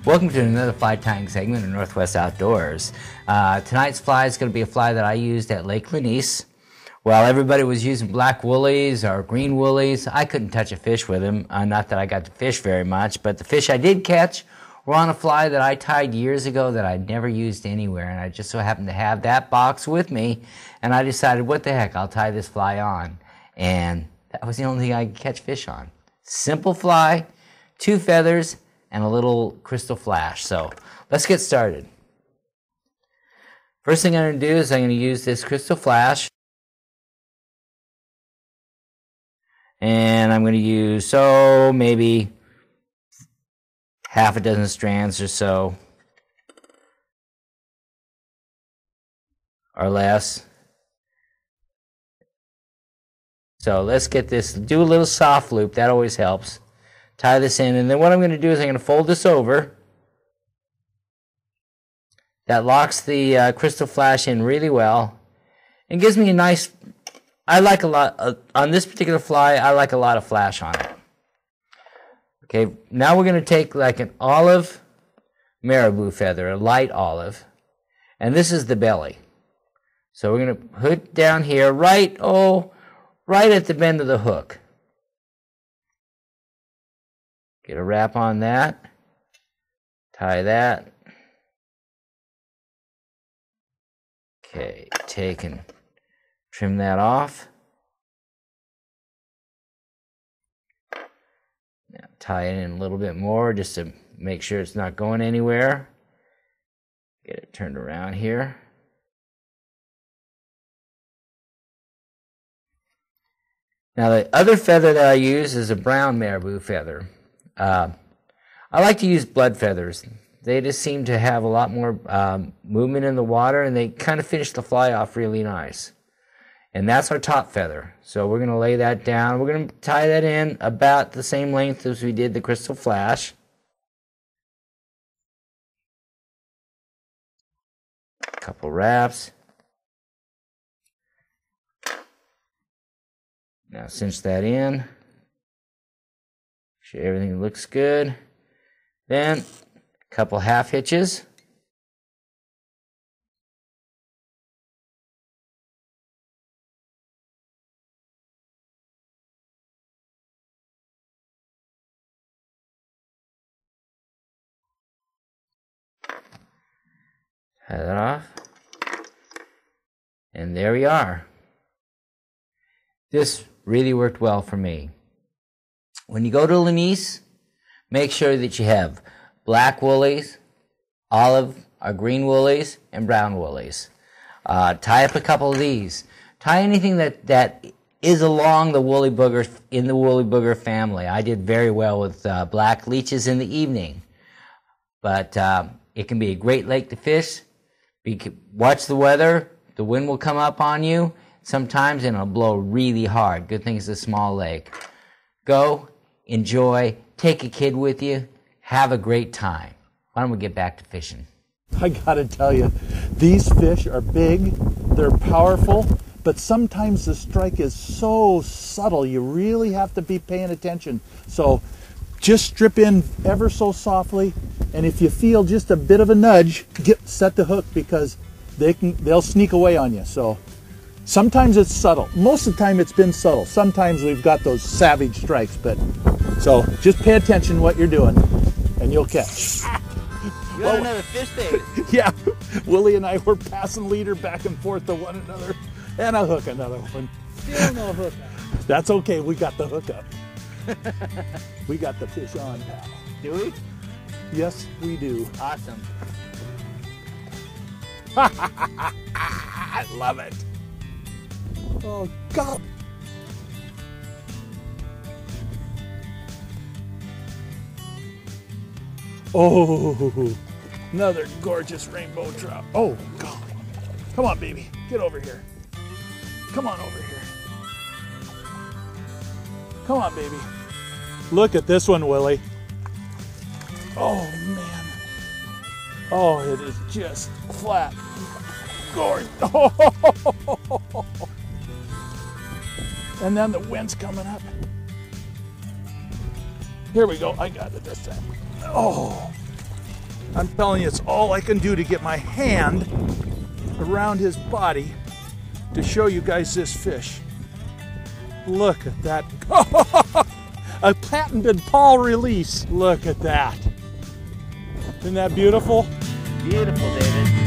Welcome to another fly tying segment of Northwest Outdoors. Tonight's fly is going to be a fly that I used at Lake Lenice. While everybody was using black woolies or green woolies, I couldn't touch a fish with them. Not that I got to fish very much, but the fish I did catch were on a fly that I tied years ago that I'd never used anywhere, and I just so happened to have that box with me, and I decided, what the heck, I'll tie this fly on. And that was the only thing I could catch fish on. Simple fly, 2 feathers, and a little crystal flash. So let's get started. First thing I'm going to do is I'm going to use this crystal flash. And I'm going to use, maybe half a dozen strands or so, or less. So let's get this, do a little soft loop, that always helps. Tie this in, and then what I'm going to do is I'm going to fold this over. That locks the crystal flash in really well and gives me a nice, I like a lot, on this particular fly, I like a lot of flash on it. Okay, now we're going to take like an olive marabou feather, a light olive, and this is the belly. So we're going to put it down here, right at the bend of the hook. Get a wrap on that, tie that. Okay, take and trim that off. Now tie it in a little bit more just to make sure it's not going anywhere. Get it turned around here. Now the other feather that I use is a brown marabou feather. I like to use blood feathers. They just seem to have a lot more movement in the water, and they kind of finish the fly off really nice. And that's our top feather. So we're going to lay that down. We're going to tie that in about the same length as we did the crystal flash. A couple wraps. Now cinch that in. Make sure everything looks good. Then a couple half hitches. Tie that off. And there we are. This really worked well for me. When you go to Lenice, make sure that you have black woolies, olive or green woolies, and brown woolies. Tie up a couple of these. Tie anything that is along the woolly booger, in the woolly booger family. I did very well with black leeches in the evening. But it can be a great lake to fish. Watch the weather. The wind will come up on you sometimes, and it'll blow really hard. Good thing it's a small lake. Go, enjoy, take a kid with you, have a great time. Why don't we get back to fishing? I gotta tell you, these fish are big, they're powerful, but sometimes the strike is so subtle, you really have to be paying attention. So just strip in ever so softly, and if you feel just a bit of a nudge, set the hook, because they'll sneak away on you. So sometimes it's subtle. Most of the time it's been subtle. Sometimes we've got those savage strikes, but so just pay attention what you're doing and you'll catch. You got another fish bait. Yeah, Willie and I were passing leader back and forth to one another, and I hook another one. Still no hook up. That's okay, we got the hook up. We got the fish on now. Do we? Yes, we do. Awesome. I love it. Oh, God. Oh, another gorgeous rainbow trout. Oh, God. Come on, baby. Get over here. Come on over here. Come on, baby. Look at this one, Willie. Oh, man. Oh, it is just flat. Gorgeous. Oh. And then the wind's coming up. Here we go. I got it this time. Oh, I'm telling you, it's all I can do to get my hand around his body to show you guys this fish. Look at that. A patented pawl release. Look at that. Isn't that beautiful? Beautiful, David.